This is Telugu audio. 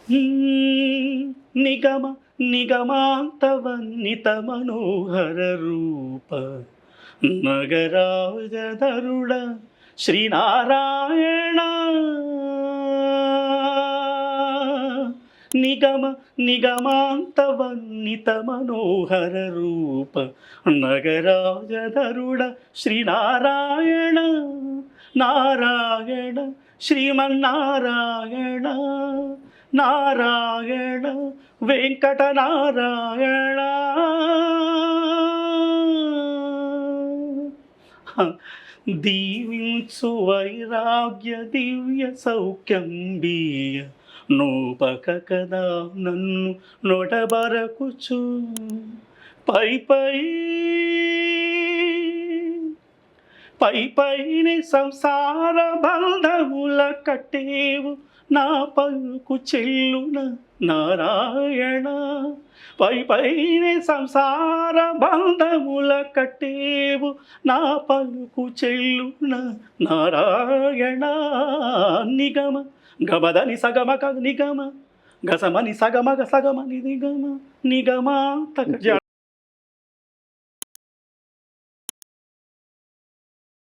హ్మ్. నిగమ నిగమాంతవన్నిత మనోహర రూప నగరాజధరుడ శ్రీనారాయణ నిగమ నిగమాంతవన్నిత మనోహర రూప నగరాజధరుడ శ్రీనారాయణ నారాయణ శ్రీమన్నారాయణ నారాయణ వెంకటనారాయణ దీవించు వైరాగ్య దివ్య సౌఖ్యం బీయ నోపక కదా నన్ను నొటబరకుచు పై పై పై పైని సంసార బంధముల కట్టేవు నా పలుకు చెల్లున నారాయణ పై పైని సంసార బంధముల కట్టేవు నా పలుకు చెల్లున నారాయణ నిగమ గమదని సగమ నిగమ గసమని సగమ గసగమని నిగమ నిగమ తక